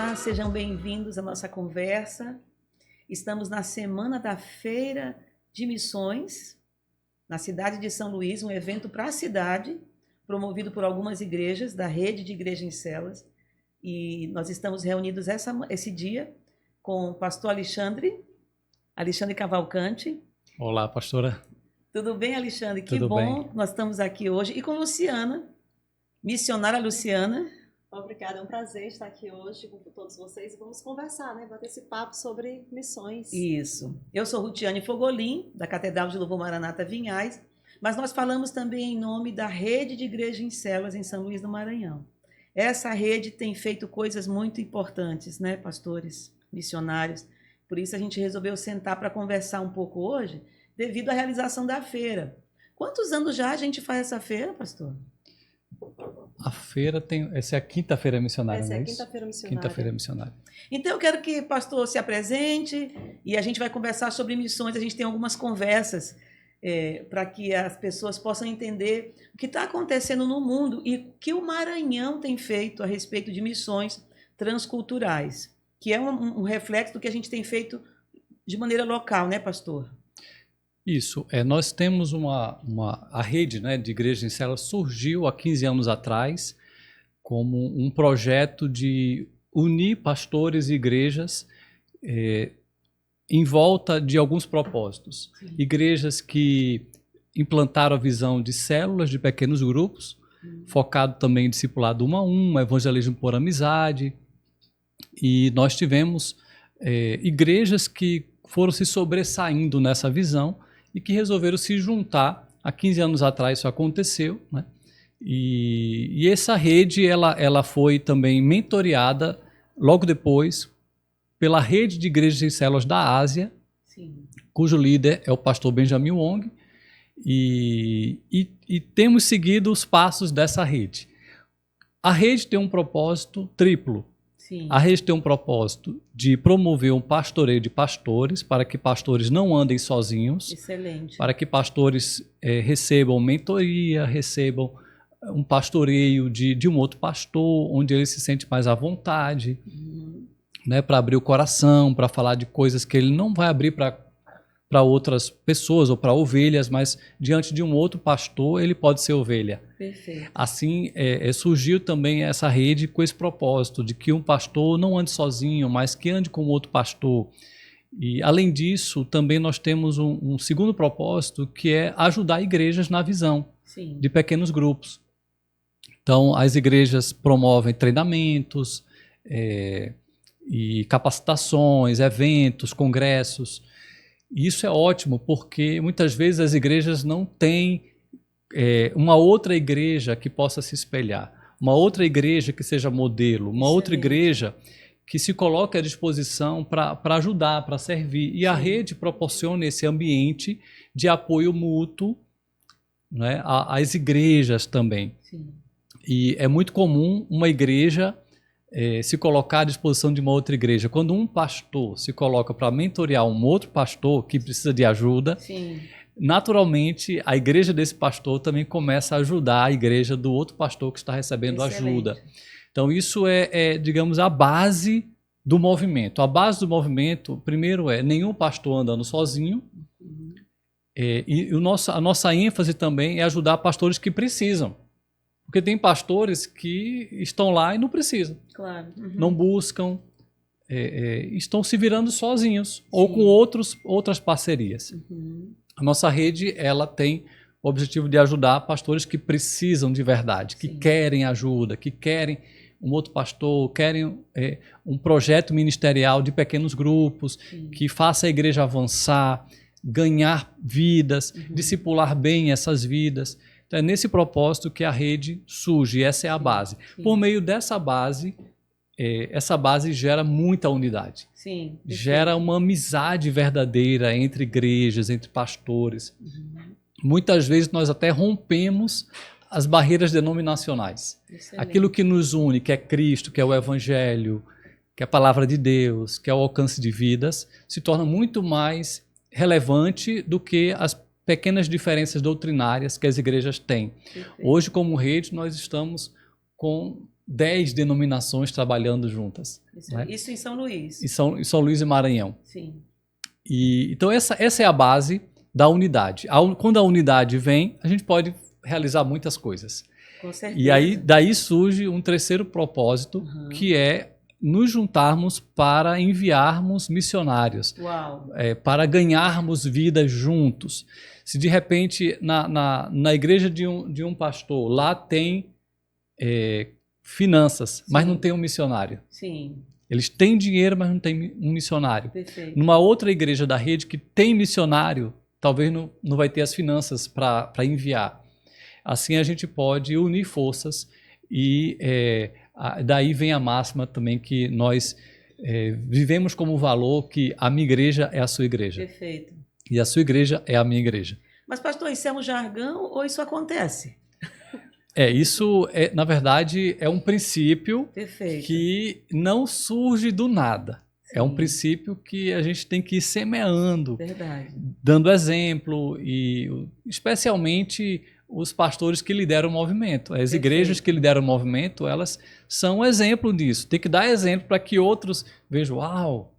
Olá, sejam bem-vindos à nossa conversa. Estamos na semana da Feira de Missões, na cidade de São Luís, um evento para a cidade, promovido por algumas igrejas da rede de igreja em células. E nós estamos reunidos esse dia com o pastor Alexandre Cavalcante. Olá, pastora. Tudo bem, Alexandre? Que Tudo bom, bem. nós estamos aqui hoje. E com Luciana, missionária Luciana. Obrigada, é um prazer estar aqui hoje com todos vocês e vamos conversar, né? Bater esse papo sobre missões. Isso. Eu sou Rutiane Fogolin, da Catedral de Louvor Maranata Vinhais, mas nós falamos também em nome da Rede de Igreja em Células em São Luís do Maranhão. Essa rede tem feito coisas muito importantes, né, pastores, missionários? Por isso a gente resolveu sentar para conversar um pouco hoje, devido à realização da feira. Quantos anos já a gente faz essa feira, pastor? A feira tem... Essa é a quinta-feira missionária, Essa não é é a isso? quinta-feira missionária. Quinta-feira missionária. Então eu quero que o pastor se apresente e a gente vai conversar sobre missões. A gente tem algumas conversas para que as pessoas possam entender o que está acontecendo no mundo e o que o Maranhão tem feito a respeito de missões transculturais, que é um reflexo do que a gente tem feito de maneira local, né, pastor? Isso. Nós temos a rede, né, de igrejas em células surgiu há 15 anos atrás como um projeto de unir pastores e igrejas em volta de alguns propósitos. Sim. Igrejas que implantaram a visão de células de pequenos grupos, focado também em discipulado 1 a 1, evangelismo por amizade. E nós tivemos igrejas que foram se sobressaindo nessa visão e que resolveram se juntar. Há 15 anos atrás isso aconteceu, né? E essa rede ela foi também mentoreada logo depois pela rede de igrejas em células da Ásia, sim, cujo líder é o pastor Benjamin Wong, e temos seguido os passos dessa rede. A rede tem um propósito triplo. Sim. A rede tem um propósito de promover um pastoreio de pastores, para que pastores não andem sozinhos. Excelente. Para que pastores recebam mentoria, recebam um pastoreio de um outro pastor, onde ele se sente mais à vontade, né, para abrir o coração, para falar de coisas que ele não vai abrir para outras pessoas ou para ovelhas, mas diante de um outro pastor ele pode ser ovelha. Perfeito. Assim surgiu também essa rede com esse propósito de que um pastor não ande sozinho, mas que ande com outro pastor. E além disso, também nós temos um segundo propósito, que é ajudar igrejas na visão, sim, de pequenos grupos. Então as igrejas promovem treinamentos e capacitações, eventos, congressos. E isso é ótimo, porque muitas vezes as igrejas não têm uma outra igreja que possa se espelhar, uma outra igreja que seja modelo, uma outra igreja que se coloque à disposição para ajudar, para servir. E sim, a rede proporciona esse ambiente de apoio mútuo, né, às igrejas também. Sim. E é muito comum uma igreja se colocar à disposição de uma outra igreja. Quando um pastor se coloca para mentorear um outro pastor que precisa de ajuda, sim, naturalmente a igreja desse pastor também começa a ajudar a igreja do outro pastor que está recebendo ajuda. Então isso digamos, a base do movimento. A base do movimento, primeiro, nenhum pastor andando sozinho, e a nossa ênfase também é ajudar pastores que precisam. Porque tem pastores que estão lá e não precisam. Claro. Não buscam, estão se virando sozinhos, sim, ou com outras parcerias. A nossa rede ela tem o objetivo de ajudar pastores que precisam de verdade, que sim, querem ajuda, que querem um outro pastor, querem um projeto ministerial de pequenos grupos, sim, que faça a igreja avançar, ganhar vidas, discipular bem essas vidas. Então é nesse propósito que a rede surge, essa é a base. Sim. Por meio dessa base, essa base gera muita unidade. Sim, gera uma amizade verdadeira entre igrejas, entre pastores. Muitas vezes nós até rompemos as barreiras denominacionais. Excelente. Aquilo que nos une, que é Cristo, que é o Evangelho, que é a palavra de Deus, que é o alcance de vidas, se torna muito mais relevante do que as pequenas diferenças doutrinárias que as igrejas têm. Perfeito. Hoje, como rede, nós estamos com 10 denominações trabalhando juntas. Isso, né? Isso em São Luís. Em São Luís e Maranhão. Sim. Então, essa é a base da unidade. Quando a unidade vem, a gente pode realizar muitas coisas. Com certeza. E aí, daí surge um terceiro propósito, que é nos juntarmos para enviarmos missionários, para ganharmos vidas juntos. Se de repente na igreja de um pastor lá tem finanças, mas não tem um missionário. Sim. Eles têm dinheiro, mas não tem um missionário. Perfeito. Numa outra igreja da rede que tem missionário, talvez não vai ter as finanças para enviar. Assim a gente pode unir forças e daí vem a máxima também que nós vivemos como valor que a minha igreja é a sua igreja. Perfeito. E a sua igreja é a minha igreja. Mas, pastor, isso é um jargão ou isso acontece? Isso, na verdade, é um princípio Perfeito. que não surge do nada. Sim. É um princípio que a gente tem que ir semeando, Verdade. dando exemplo, e especialmente os pastores que lideram o movimento. As igrejas que lideram o movimento, elas são um exemplo disso. Tem que dar exemplo para que outros vejam, uau,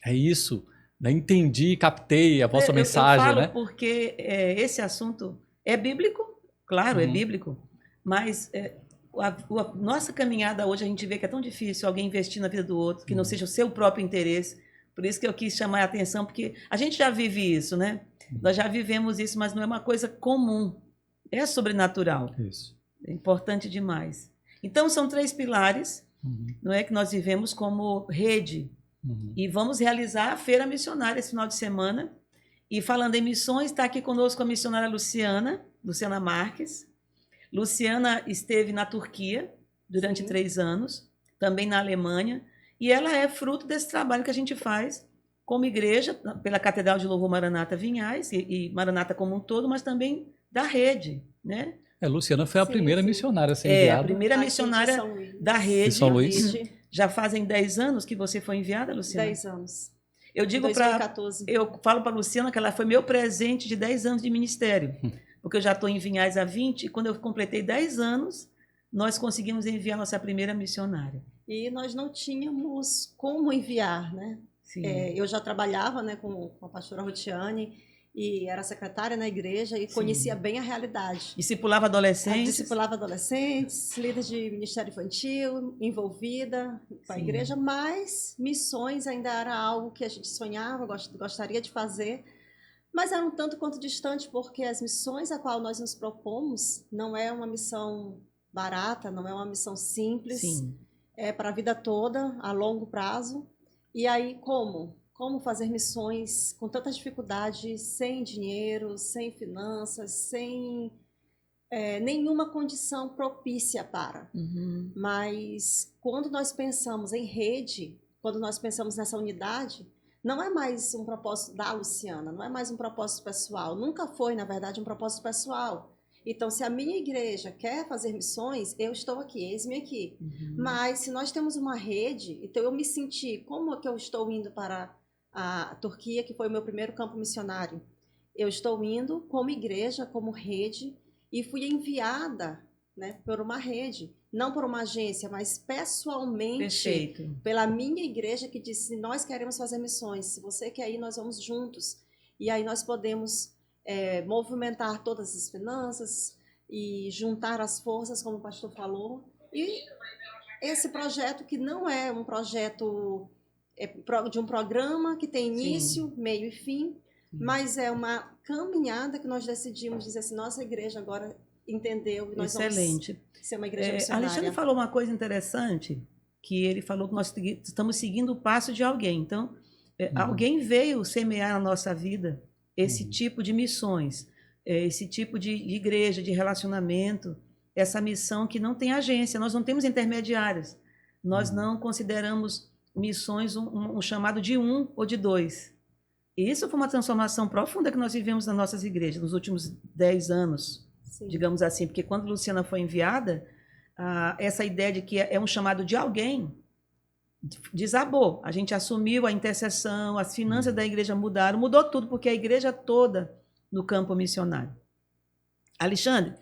é isso, entendi, captei a vossa mensagem. Eu falo né? porque esse assunto é bíblico, claro, é bíblico, mas a nossa caminhada hoje a gente vê que é tão difícil alguém investir na vida do outro, que não seja o seu próprio interesse. Por isso que eu quis chamar a atenção, porque a gente já vive isso, né? Nós já vivemos isso, mas não é uma coisa comum. É sobrenatural. Isso. É importante demais. Então, são 3 pilares, não é, que nós vivemos como rede. E vamos realizar a Feira Missionária esse final de semana. E falando em missões, está aqui conosco a missionária Luciana Marques. Luciana esteve na Turquia durante 3 anos, também na Alemanha, e ela é fruto desse trabalho que a gente faz como igreja, pela Catedral de Louvor Maranata Vinhais, e Maranata como um todo, mas também da rede, né? Luciana foi a primeira missionária a ser enviada. A primeira missionária da rede. De São Luís. Já fazem 10 anos que você foi enviada, Luciana? 10 anos. Eu digo eu falo para a Luciana que ela foi meu presente de 10 anos de ministério, porque eu já estou em Vinhais há 20, e quando eu completei 10 anos, nós conseguimos enviar nossa primeira missionária. E nós não tínhamos como enviar, né? Sim. Eu já trabalhava, né, com a pastora Rotiane, e era secretária na igreja e conhecia bem a realidade. Discipulava adolescentes? Discipulava adolescentes, líder de ministério infantil, envolvida com a igreja, mas missões ainda era algo que a gente sonhava, gostaria de fazer, mas era um tanto quanto distante, porque as missões a qual nós nos propomos não é uma missão barata, não é uma missão simples, é para a vida toda, a longo prazo. E aí, como fazer missões com tanta dificuldade, sem dinheiro, sem finanças, sem nenhuma condição propícia para. Mas quando nós pensamos em rede, quando nós pensamos nessa unidade, não é mais um propósito da Luciana, não é mais um propósito pessoal. Nunca foi, na verdade, um propósito pessoal. Então, se a minha igreja quer fazer missões, eu estou aqui, eis-me aqui. Mas se nós temos uma rede, então eu me senti, como é que eu estou indo para a Turquia, que foi o meu primeiro campo missionário? Eu estou indo como igreja, como rede, e fui enviada, né, por uma rede, não por uma agência, mas pessoalmente pela minha igreja, que disse, nós queremos fazer missões, se você quer ir, nós vamos juntos. E aí nós podemos movimentar todas as finanças e juntar as forças, como o pastor falou. E esse projeto, que não é um projeto de um programa que tem início, meio e fim, mas é uma caminhada que nós decidimos dizer assim, nossa igreja agora entendeu e nós vamos ser uma igreja missionária. Alexandre falou uma coisa interessante, que ele falou que nós estamos seguindo o passo de alguém. Então, alguém veio semear na nossa vida esse tipo de missões, esse tipo de igreja, de relacionamento, essa missão que não tem agência, nós não temos intermediários, nós não consideramos missões um chamado de 1 ou de 2. E isso foi uma transformação profunda que nós vivemos nas nossas igrejas nos últimos 10 anos, digamos assim, porque quando Luciana foi enviada, essa ideia de que é um chamado de alguém desabou. A gente assumiu a intercessão, as finanças da igreja mudaram, mudou tudo, porque a igreja toda no campo missionário. Alexandre,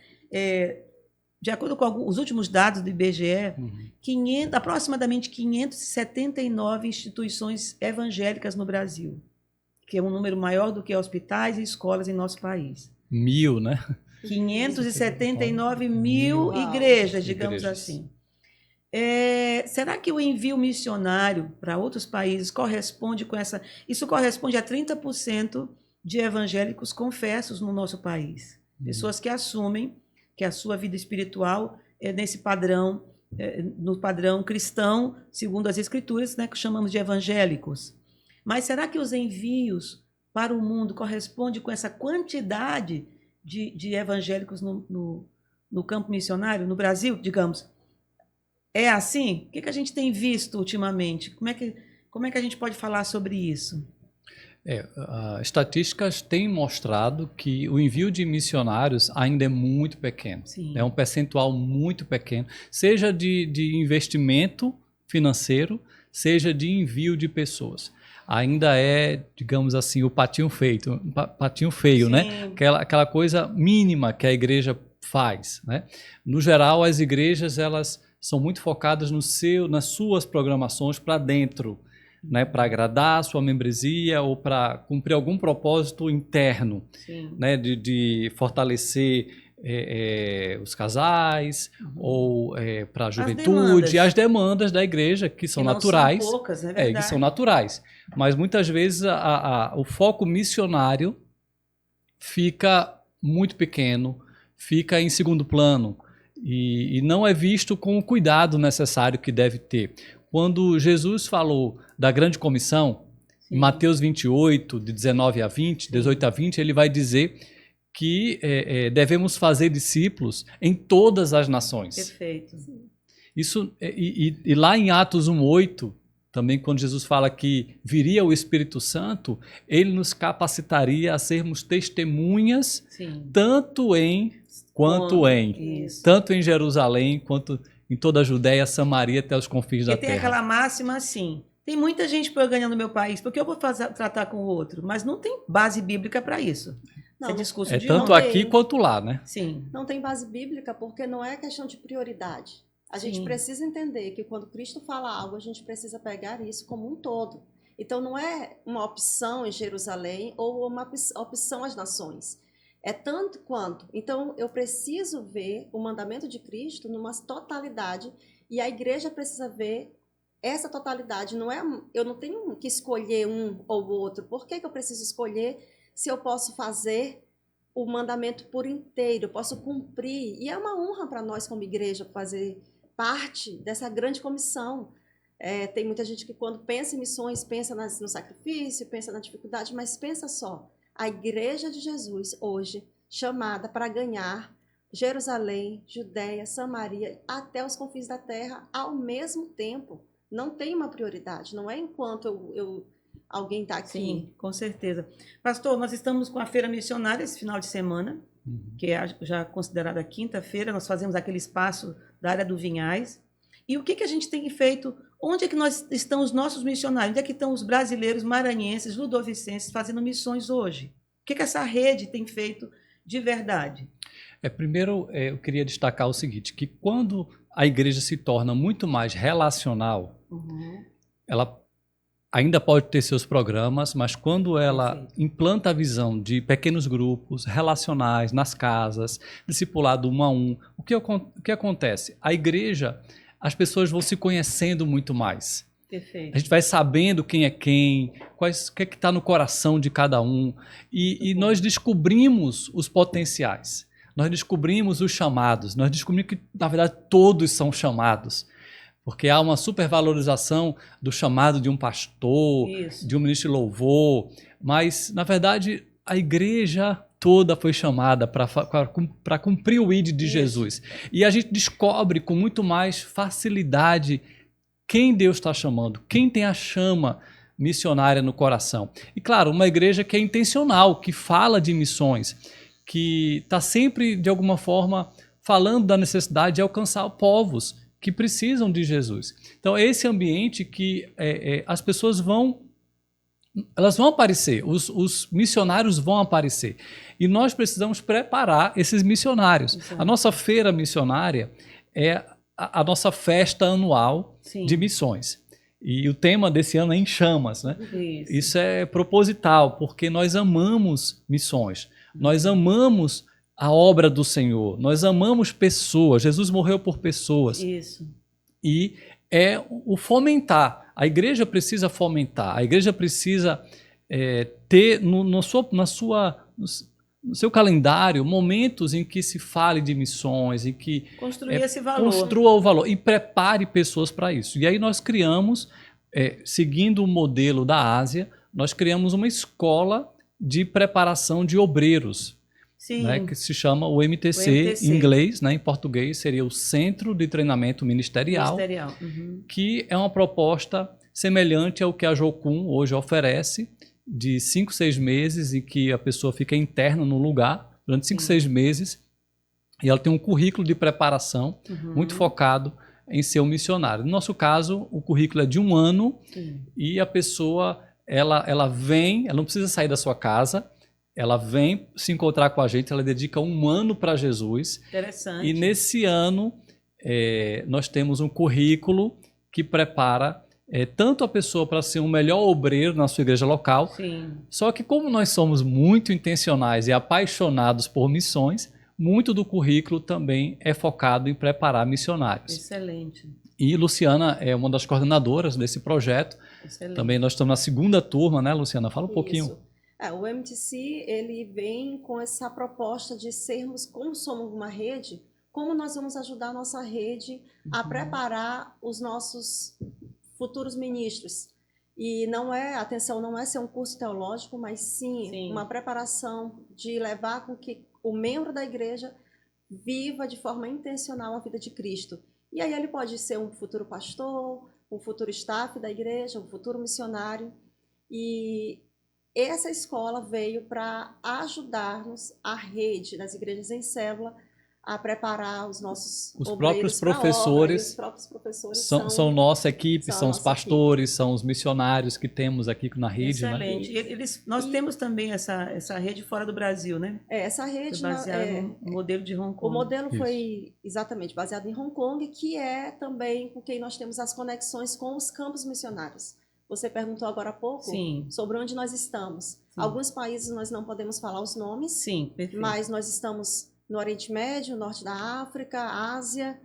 de acordo com os últimos dados do IBGE, Uhum. aproximadamente 579 instituições evangélicas no Brasil, que é um número maior do que hospitais e escolas em nosso país. 1000, né? 579 mil Uau. igrejas, digamos Igrejas. assim. Será que o envio missionário para outros países corresponde com essa... Isso corresponde a 30% de evangélicos confessos no nosso país. Pessoas que assumem que a sua vida espiritual é nesse padrão, no padrão cristão, segundo as Escrituras, né, que chamamos de evangélicos. Mas será que os envios para o mundo correspondem com essa quantidade de evangélicos no campo missionário, no Brasil, digamos? É assim? O que a gente tem visto ultimamente? Como é que a gente pode falar sobre isso? Estatísticas têm mostrado que o envio de missionários ainda é muito pequeno. Sim. É um percentual muito pequeno, seja de investimento financeiro, seja de envio de pessoas. Ainda é, digamos assim, o patinho feio, né? Sim. Aquela coisa mínima que a igreja faz, né? No geral, as igrejas elas são muito focadas nas suas programações para dentro, né, para agradar a sua membresia ou para cumprir algum propósito interno, Sim. né, de fortalecer os casais ou para a juventude, as demandas da igreja, que são não naturais. São poucas, é que verdade. são naturais. Mas muitas vezes o foco missionário fica muito pequeno, fica em segundo plano e não é visto com o cuidado necessário que deve ter. Quando Jesus falou da grande comissão, Sim. em Mateus 28, de 19 a 20, 18 a 20, ele vai dizer que devemos fazer discípulos em todas as nações. Perfeito. Isso, e lá em Atos 1:8, também quando Jesus fala que viria o Espírito Santo, ele nos capacitaria a sermos testemunhas, Sim. tanto em Isso. tanto em Jerusalém quanto em toda a Judéia, Samaria, até os confins da Porque tem terra. aquela máxima assim, tem muita gente para eu ganhar no meu país, porque eu vou tratar com o outro, mas não tem base bíblica para isso. Não, Isso é discurso É de tanto homem. aqui quanto lá, né? Sim. Não tem base bíblica porque não é questão de prioridade. A gente Sim. precisa entender que quando Cristo fala algo, a gente precisa pegar isso como um todo. Então não é uma opção em Jerusalém ou uma opção às nações. É tanto quanto. Então eu preciso ver o mandamento de Cristo numa totalidade e a igreja precisa ver essa totalidade. Eu não tenho que escolher um ou outro. Por que eu preciso escolher se eu posso fazer o mandamento por inteiro, eu posso cumprir? E é uma honra para nós como igreja fazer parte dessa grande comissão. Tem muita gente que quando pensa em missões, pensa no sacrifício, pensa na dificuldade, mas pensa só, a igreja de Jesus hoje, chamada para ganhar Jerusalém, Judéia, Samaria, até os confins da terra, ao mesmo tempo. Não tem uma prioridade, não é enquanto alguém está aqui. Sim, com certeza. Pastor, nós estamos com a Feira Missionária esse final de semana, que é já considerada a quinta-feira, nós fazemos aquele espaço da área do Vinhais. E o que a gente tem feito? Onde é que estão os nossos missionários? Onde é que estão os brasileiros, maranhenses, ludovicenses fazendo missões hoje? O que essa rede tem feito de verdade? Primeiro, eu queria destacar o seguinte, que quando a igreja se torna muito mais relacional, ela ainda pode ter seus programas, mas quando ela implanta a visão de pequenos grupos relacionais nas casas, discipulado 1 a 1, o que acontece? A igreja, as pessoas vão se conhecendo muito mais. Perfeito. A gente vai sabendo quem é quem, o que é que está no coração de cada um, e nós descobrimos os potenciais, nós descobrimos os chamados, nós descobrimos que, na verdade, todos são chamados. Porque há uma supervalorização do chamado de um pastor, de um ministro de louvor, mas, na verdade, a igreja toda foi chamada para cumprir o ID de Jesus. E a gente descobre com muito mais facilidade quem Deus está chamando, quem tem a chama missionária no coração. E, claro, uma igreja que é intencional, que fala de missões, que está sempre, de alguma forma, falando da necessidade de alcançar povos que precisam de Jesus. Então, é esse ambiente que as pessoas vão Elas vão aparecer, os missionários vão aparecer. E nós precisamos preparar esses missionários. Exato. A nossa feira missionária é a nossa festa anual Sim. de missões. E o tema desse ano é Em Chamas, né? Isso. Isso é proposital, porque nós amamos missões. Nós amamos a obra do Senhor. Nós amamos pessoas. Jesus morreu por pessoas. Isso. E é o fomentar. A igreja precisa fomentar. A igreja precisa ter no seu calendário momentos em que se fale de missões, em que Construir esse valor. construa o valor e prepare pessoas para isso. E aí nós criamos, seguindo o modelo da Ásia, nós criamos uma escola de preparação de obreiros, Sim. né, que se chama o MTC, O MTC. em inglês, né, em português seria o Centro de Treinamento Ministerial, Uhum. que é uma proposta semelhante ao que a Jocum hoje oferece, de 5, 6 meses, em que a pessoa fica interna no lugar, durante 5, 6 meses, e ela tem um currículo de preparação muito focado em ser um missionário. No nosso caso, o currículo é de 1 ano, Sim. e a pessoa ela vem, ela não precisa sair da sua casa, ela vem se encontrar com a gente, ela dedica 1 ano para Jesus. Interessante. E nesse ano, nós temos um currículo que prepara tanto a pessoa para ser um melhor obreiro na sua igreja local, Sim. só que como nós somos muito intencionais e apaixonados por missões, muito do currículo também é focado em preparar missionários. Excelente. E Luciana é uma das coordenadoras desse projeto. Excelente. Também nós estamos na 2ª turma, né, Luciana? Fala um pouquinho. Isso. O MTC, ele vem com essa proposta de sermos, como somos uma rede, como nós vamos ajudar a nossa rede a preparar os nossos futuros ministros. E a atenção não é ser um curso teológico, mas sim uma preparação de levar com que o membro da igreja viva de forma intencional a vida de Cristo. E aí ele pode ser um futuro pastor, um futuro staff da igreja, um futuro missionário. E essa escola veio para ajudar-nos, a rede das igrejas em célula, a preparar os nossos próprios professores. Os próprios professores são nossa equipe, são os nossa pastores, são os missionários que temos aqui na rede. Excelente. Né? Nós temos também essa rede fora do Brasil, né? Essa rede foi baseada no modelo de Hong Kong. O modelo foi exatamente baseado em Hong Kong, que é também com quem nós temos as conexões com os campos missionários. Você perguntou agora há pouco sobre onde nós estamos. Sim. Alguns países nós não podemos falar os nomes, sim, perfeito. Mas nós estamos no Oriente Médio, Norte da África, Ásia.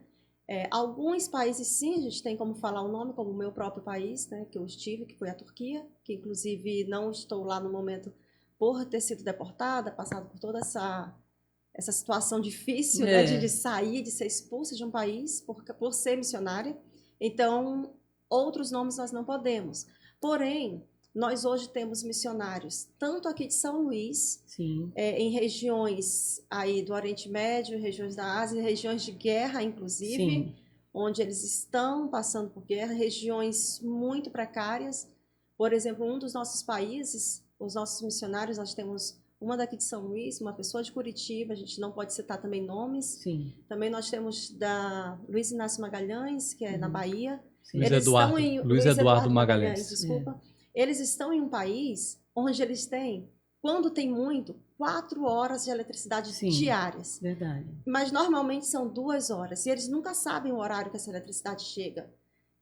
Alguns países sim, a gente tem como falar o nome, como o meu próprio país, né, que eu estive, que foi a Turquia, que inclusive não estou lá no momento por ter sido deportada, passado por toda essa situação difícil, né, de sair, de ser expulsa de um país por ser missionária. Então, outros nomes nós não podemos. Porém, nós hoje temos missionários, tanto aqui de São Luís, em regiões aí do Oriente Médio, regiões da Ásia, regiões de guerra, inclusive, onde eles estão passando por guerra, regiões muito precárias. Por exemplo, um dos nossos países, os nossos missionários, nós temos uma daqui de São Luís, uma pessoa de Curitiba, a gente não pode citar também nomes. Sim. Também nós temos da Luiz Inácio Magalhães, que é na Bahia. Luiz Eduardo Magalhães. Desculpa. Eles estão em um país onde eles têm, quando tem muito, 4 horas de eletricidade diárias. Verdade. Mas normalmente são 2 horas. E eles nunca sabem o horário que essa eletricidade chega.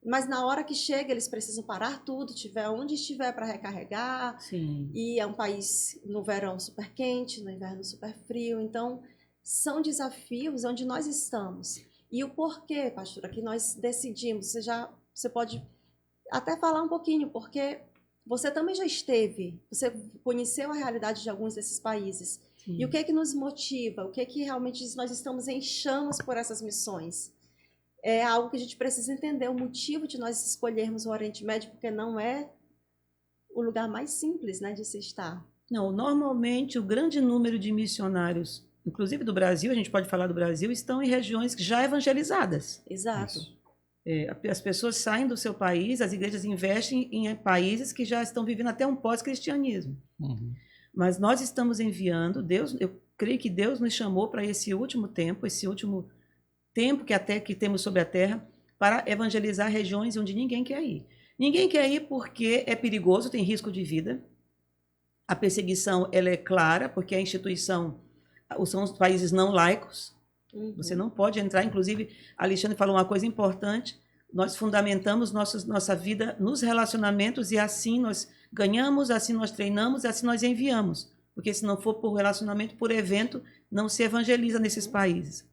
Mas na hora que chega, eles precisam parar tudo, onde estiver para recarregar. Sim. E é um país no verão super quente, no inverno super frio. Então, são desafios onde nós estamos. E o porquê, pastora, que nós decidimos, você pode até falar um pouquinho, porque você também já esteve, você conheceu a realidade de alguns desses países. Sim. E o que é que nos motiva? O que é que realmente nós estamos em chamas por essas missões? É algo que a gente precisa entender, o motivo de nós escolhermos o Oriente Médio, porque não é o lugar mais simples, né, de se estar. Não, normalmente o grande número de missionários, inclusive do Brasil, a gente pode falar do Brasil, estão em regiões já evangelizadas. Exato. Isso. As pessoas saem do seu país, as igrejas investem em países que já estão vivendo até um pós-cristianismo. Mas nós estamos enviando, eu creio que Deus nos chamou para esse último tempo que temos sobre a terra, para evangelizar regiões onde ninguém quer ir. Ninguém quer ir porque é perigoso, tem risco de vida. A perseguição ela é clara, porque a instituição são os países não laicos. Você não pode entrar. Inclusive, a Alexandre falou uma coisa importante. Nós fundamentamos nossa vida nos relacionamentos e assim nós ganhamos, assim nós treinamos, assim nós enviamos. Porque se não for por relacionamento, por evento, não se evangeliza nesses países.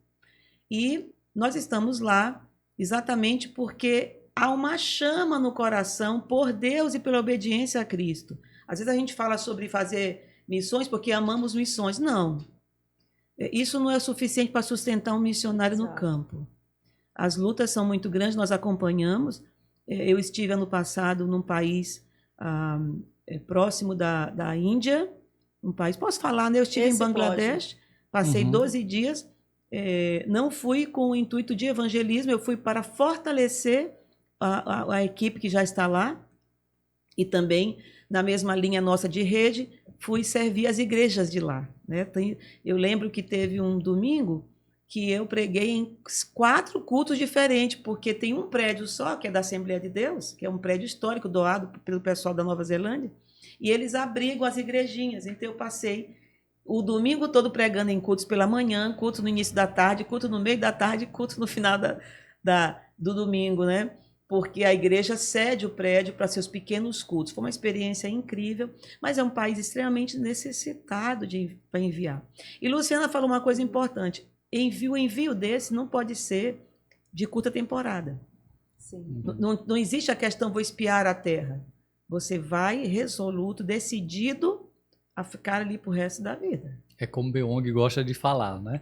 E nós estamos lá exatamente porque há uma chama no coração por Deus e pela obediência a Cristo. Às vezes a gente fala sobre fazer missões porque amamos missões. Não. Isso não é suficiente para sustentar um missionário no campo. As lutas são muito grandes, nós acompanhamos. Eu estive ano passado num país próximo da Índia, um país, posso falar, né? Eu estive em Bangladesh, passei 12 dias, não fui com o intuito de evangelismo, eu fui para fortalecer a equipe que já está lá e também, na mesma linha nossa de rede, fui servir as igrejas de lá. Né? Eu lembro que teve um domingo que eu preguei em 4 cultos diferentes, porque tem um prédio só, que é da Assembleia de Deus, que é um prédio histórico doado pelo pessoal da Nova Zelândia, e eles abrigam as igrejinhas. Então eu passei o domingo todo pregando em cultos pela manhã, culto no início da tarde, culto no meio da tarde, culto no final do domingo, né? Porque a igreja cede o prédio para seus pequenos cultos. Foi uma experiência incrível, mas é um país extremamente necessitado para enviar. E Luciana falou uma coisa importante, o envio desse não pode ser de curta temporada. Sim. Não existe a questão, vou espiar a terra. Você vai resoluto, decidido a ficar ali para o resto da vida. É como Beong gosta de falar, né?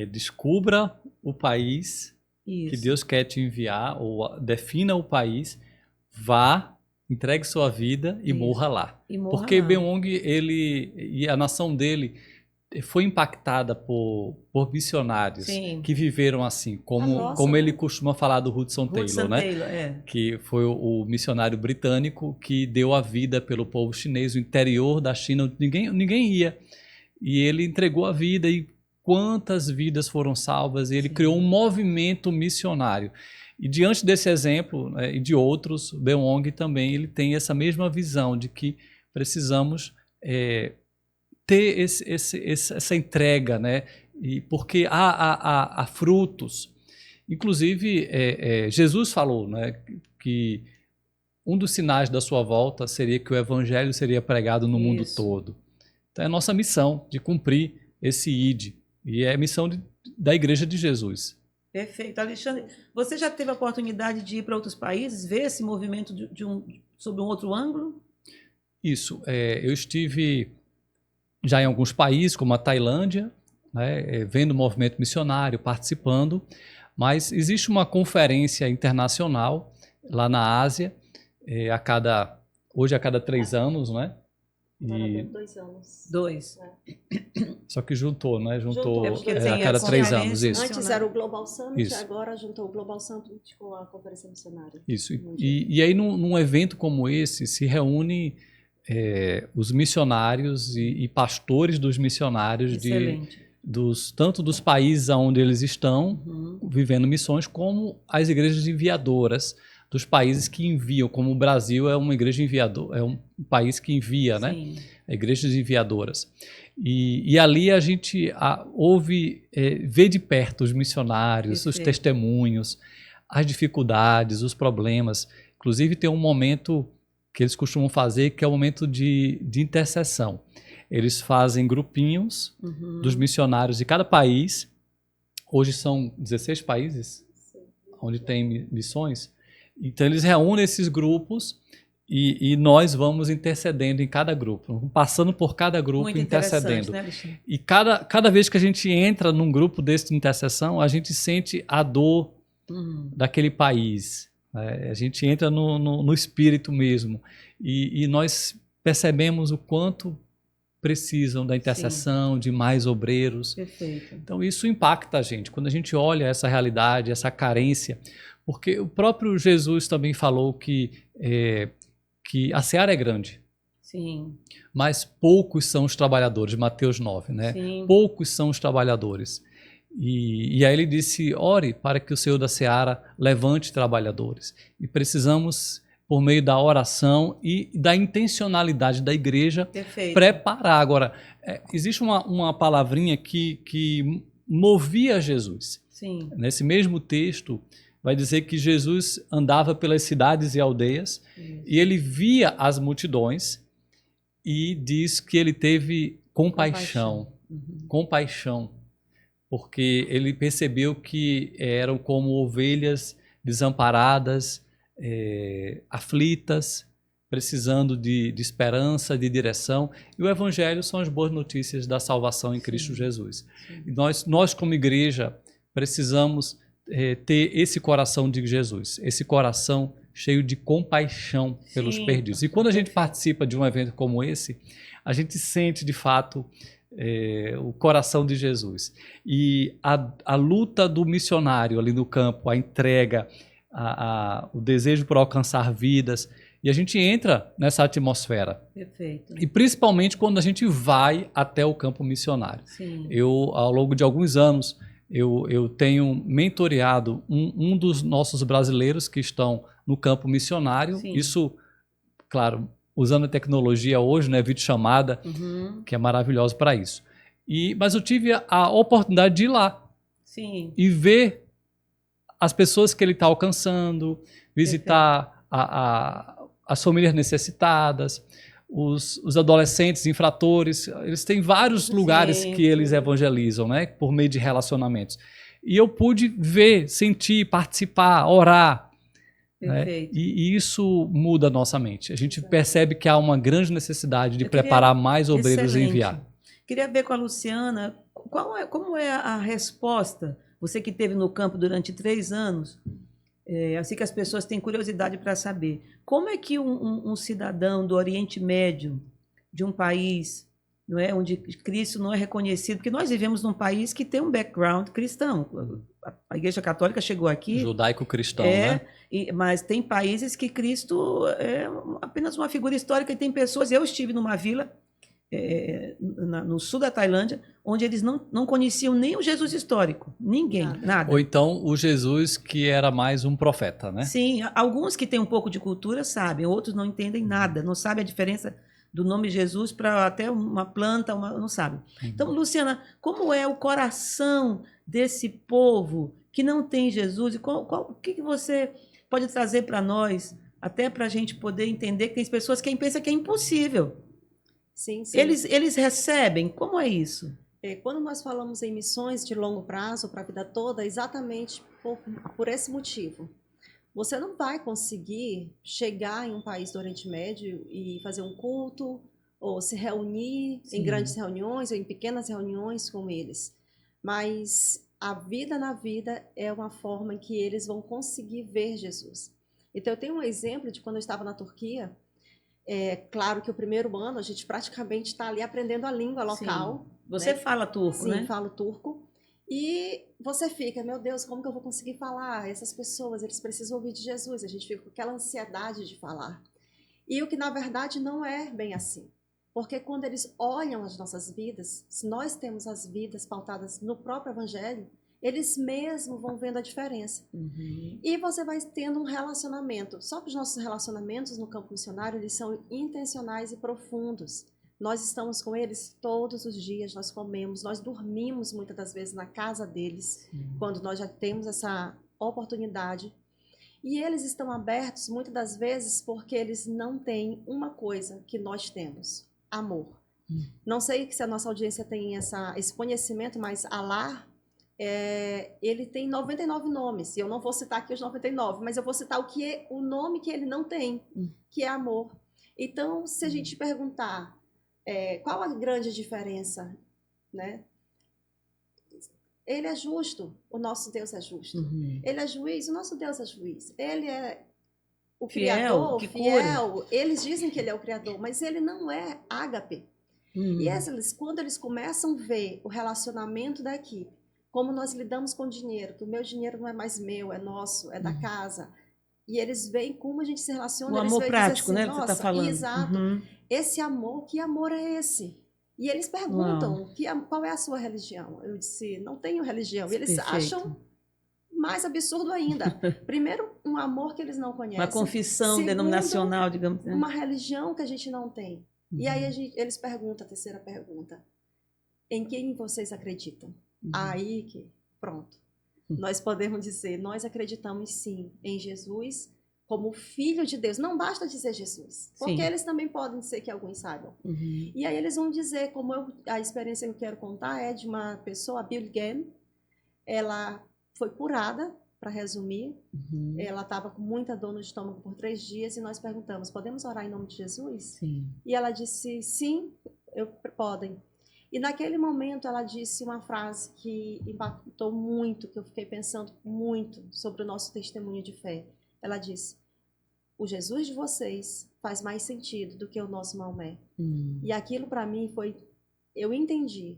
Descubra o país que Deus quer te enviar, ou defina o país, vá, entregue sua vida e morra lá. Porque Beong, ele e a nação dele foi impactada por missionários que viveram assim, como ele costuma falar do Hudson Taylor, né? Que foi o missionário britânico que deu a vida pelo povo chinês, o interior da China, ninguém ia. E ele entregou a vida e quantas vidas foram salvas, e ele criou um movimento missionário. E diante desse exemplo, né, e de outros, Beong também ele tem essa mesma visão de que precisamos ter essa entrega, né? E porque há frutos. Inclusive, Jesus falou, né, que um dos sinais da sua volta seria que o evangelho seria pregado no mundo todo. Então é a nossa missão de cumprir esse ID. E é a missão da Igreja de Jesus. Perfeito. Alexandre, você já teve a oportunidade de ir para outros países, ver esse movimento sob um outro ângulo? Isso. Eu estive já em alguns países, como a Tailândia, né, vendo o movimento missionário, participando, mas existe uma conferência internacional lá na Ásia, hoje a cada 3 anos, né? E 2 anos. 2. Só que juntou, né? Juntou a cada 3 anos. Isso. Antes era o Global Summit, agora juntou o Global Summit com a Conferência Missionária. Isso. E aí, num evento como esse, se reúne os missionários e pastores dos missionários tanto dos países onde eles estão vivendo missões, como as igrejas enviadoras dos países que enviam, como o Brasil é uma igreja enviadora, é um país que envia, né? Igrejas enviadoras. E ali a gente vê de perto os missionários, os testemunhos, as dificuldades, os problemas. Inclusive tem um momento que eles costumam fazer, que é o momento de intercessão. Eles fazem grupinhos dos missionários de cada país. Hoje são 16 países onde tem missões. Então eles reúnem esses grupos e nós vamos intercedendo em cada grupo, passando por cada grupo, muito intercedendo. Né, e cada vez que a gente entra num grupo desse de intercessão, a gente sente a dor daquele país. A gente entra no espírito mesmo e nós percebemos o quanto precisam da intercessão, de mais obreiros. Perfeito. Então isso impacta a gente, quando a gente olha essa realidade, essa carência, porque o próprio Jesus também falou que a seara é grande, mas poucos são os trabalhadores, Mateus 9, né? Poucos são os trabalhadores. E aí ele disse, ore para que o Senhor da seara levante trabalhadores. E precisamos por meio da oração e da intencionalidade da igreja Perfeito. preparar. Agora, existe uma palavrinha que movia Jesus. Sim. Nesse mesmo texto, vai dizer que Jesus andava pelas cidades e aldeias e ele via as multidões e diz que ele teve compaixão. Compaixão. Porque ele percebeu que eram como ovelhas desamparadas, aflitas, precisando de esperança, de direção. E o Evangelho são as boas notícias da salvação em Cristo Jesus. E nós, como igreja, precisamos ter esse coração de Jesus, esse coração cheio de compaixão pelos perdidos. E quando a gente participa de um evento como esse, a gente sente, de fato, o coração de Jesus. E a luta do missionário ali no campo, a entrega, o desejo por alcançar vidas, e a gente entra nessa atmosfera. Perfeito. E principalmente quando a gente vai até o campo missionário. Sim. Eu, ao longo de alguns anos, eu tenho mentoreado um dos nossos brasileiros que estão no campo missionário. Sim. Isso, claro, usando a tecnologia hoje, né, videochamada, que é maravilhosa para isso. Mas eu tive a oportunidade de ir lá. Sim. E ver as pessoas que ele está alcançando, visitar as famílias necessitadas, os adolescentes infratores. Eles têm vários lugares que eles evangelizam, né, por meio de relacionamentos. E eu pude ver, sentir, participar, orar. Né? E isso muda a nossa mente. A gente percebe que há uma grande necessidade de preparar mais obreiros e enviar. Queria ver com a Luciana como é a resposta, você que esteve no campo durante 3 anos, assim que as pessoas têm curiosidade para saber, como é que um cidadão do Oriente Médio, de um país, não é, onde Cristo não é reconhecido, porque nós vivemos num país que tem um background cristão. A Igreja Católica chegou aqui... Judaico-cristão, né? Mas tem países que Cristo é apenas uma figura histórica e tem pessoas... Eu estive numa vila no sul da Tailândia, onde eles não conheciam nem o Jesus histórico. Ninguém, nada. Ou então o Jesus que era mais um profeta, né? Sim, alguns que têm um pouco de cultura sabem, outros não entendem nada, não sabem a diferença do nome Jesus para até uma planta, não sabe. Então, Luciana, como é o coração desse povo que não tem Jesus? E o que você pode trazer para nós, até para a gente poder entender que tem pessoas que pensam que é impossível? Sim, sim. Eles recebem? Como é isso? Quando nós falamos em missões de longo prazo para a vida toda, exatamente por esse motivo. Você não vai conseguir chegar em um país do Oriente Médio e fazer um culto ou se reunir em grandes reuniões ou em pequenas reuniões com eles. Mas a vida na vida é uma forma em que eles vão conseguir ver Jesus. Então, eu tenho um exemplo de quando eu estava na Turquia. Claro que o primeiro ano a gente praticamente está ali aprendendo a língua local. Sim. Você fala turco, Sim, né? Sim, falo turco. E você fica, meu Deus, como que eu vou conseguir falar? Essas pessoas, eles precisam ouvir de Jesus. A gente fica com aquela ansiedade de falar. E o que, na verdade, não é bem assim. Porque quando eles olham as nossas vidas, se nós temos as vidas pautadas no próprio Evangelho, eles mesmos vão vendo a diferença. E você vai tendo um relacionamento. Só que os nossos relacionamentos no campo missionário, eles são intencionais e profundos. Nós estamos com eles todos os dias, nós comemos, nós dormimos muitas das vezes na casa deles, quando nós já temos essa oportunidade. E eles estão abertos muitas das vezes porque eles não têm uma coisa que nós temos, amor. Não sei se a nossa audiência tem esse conhecimento, mas Alá, ele tem 99 nomes. E eu não vou citar aqui os 99, mas eu vou citar o nome que ele não tem, que é amor. Então, se a gente perguntar qual a grande diferença, né? Ele é justo, o nosso Deus é justo. Ele é juiz, o nosso Deus é juiz. Ele é o Criador, fiel. Eles dizem que ele é o Criador, mas ele não é ágape. E quando eles começam a ver o relacionamento da equipe, como nós lidamos com o dinheiro, que o meu dinheiro não é mais meu, é nosso, é da casa. E eles veem como a gente se relaciona. O amor prático, assim, né? Que você está falando. Exato. Esse amor, que amor é esse? E eles perguntam, qual é a sua religião? Eu disse, não tenho religião. E eles acham mais absurdo ainda. Primeiro, um amor que eles não conhecem. Uma confissão Segundo, denominacional, digamos. Né? Uma religião que a gente não tem. E aí eles perguntam, a terceira pergunta, em quem vocês acreditam? Aí que, pronto. Nós podemos dizer, nós acreditamos sim em Jesus como Filho de Deus. Não basta dizer Jesus, porque eles também podem ser que alguns saibam. E aí eles vão dizer, a experiência que eu quero contar é de uma pessoa, a Bill Gann. Ela foi curada, para resumir. Ela estava com muita dor no estômago por 3 dias e nós perguntamos, podemos orar em nome de Jesus? Sim. E ela disse, sim, podem. E naquele momento ela disse uma frase que impactou muito, que eu fiquei pensando muito sobre o nosso testemunho de fé. Ela disse, o Jesus de vocês faz mais sentido do que o nosso Maomé. E aquilo para mim foi, eu entendi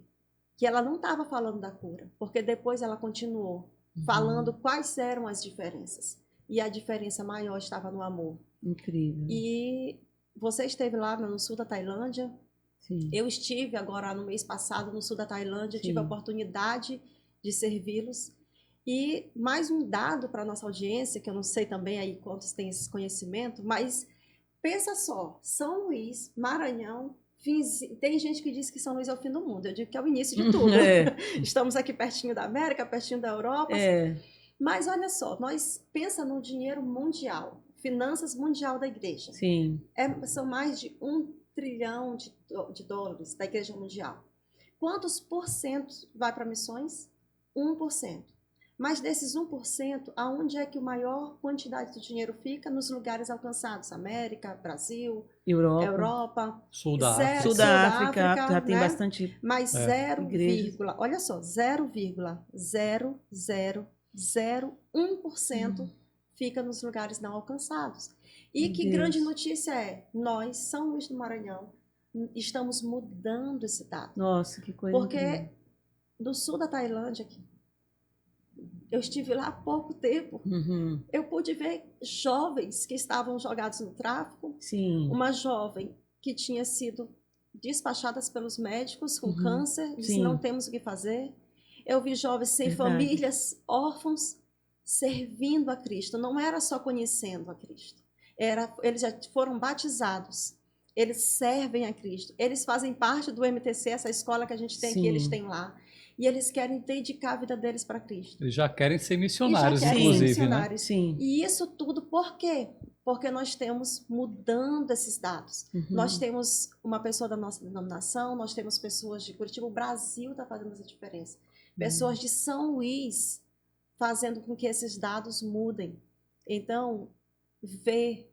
que ela não estava falando da cura, porque depois ela continuou falando quais eram as diferenças. E a diferença maior estava no amor. Incrível. E você esteve lá no sul da Tailândia. Sim. Eu estive agora no mês passado no sul da Tailândia, tive a oportunidade de servi-los. E mais um dado para a nossa audiência, que eu não sei também aí quantos têm esse conhecimento, mas pensa só, São Luís, Maranhão, tem gente que diz que São Luís é o fim do mundo, eu digo que é o início de tudo. Estamos aqui pertinho da América, pertinho da Europa, mas olha só, nós pensa no dinheiro mundial, finanças mundial da igreja. Sim. São mais de 1 trilhão de dólares da igreja mundial. Quantos por cento vai para missões? 1%. Mas desses 1%, aonde é que a maior quantidade do dinheiro fica? Nos lugares alcançados. América, Brasil, Europa. Sul da África. Sul da África, já tem né? bastante. Mas olha só, 0,0001% fica nos lugares não alcançados. E que grande notícia é, nós, São Luís do Maranhão, estamos mudando esse dado. Nossa, que coisa. Porque do sul da Tailândia, eu estive lá há pouco tempo, eu pude ver jovens que estavam jogados no tráfico, uma jovem que tinha sido despachada pelos médicos com câncer, disse não temos o que fazer. Eu vi jovens sem famílias, órfãos, servindo a Cristo. Não era só conhecendo a Cristo. Eles já foram batizados. Eles servem a Cristo. Eles fazem parte do MTC, essa escola que a gente tem aqui, eles têm lá. E eles querem dedicar a vida deles para Cristo. Eles já querem ser missionários, inclusive, né? Sim. E isso tudo por quê? Porque nós temos mudando esses dados. Nós temos uma pessoa da nossa denominação, nós temos pessoas de Curitiba, o Brasil está fazendo essa diferença. Pessoas de São Luís fazendo com que esses dados mudem. Então, ver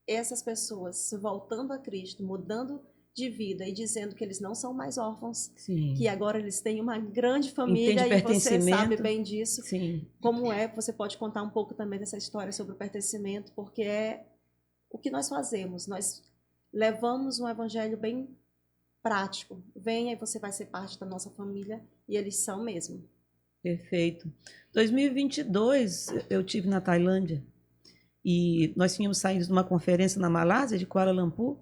essas pessoas voltando a Cristo, mudando de vida e dizendo que eles não são mais órfãos, que agora eles têm uma grande família e você sabe bem disso. Como você pode contar um pouco também dessa história sobre o pertencimento, porque é o que nós fazemos. Nós levamos um evangelho bem prático. Venha e você vai ser parte da nossa família, e eles são mesmo. Perfeito. 2022 eu tive na Tailândia e nós tínhamos saído de uma conferência na Malásia, de Kuala Lumpur,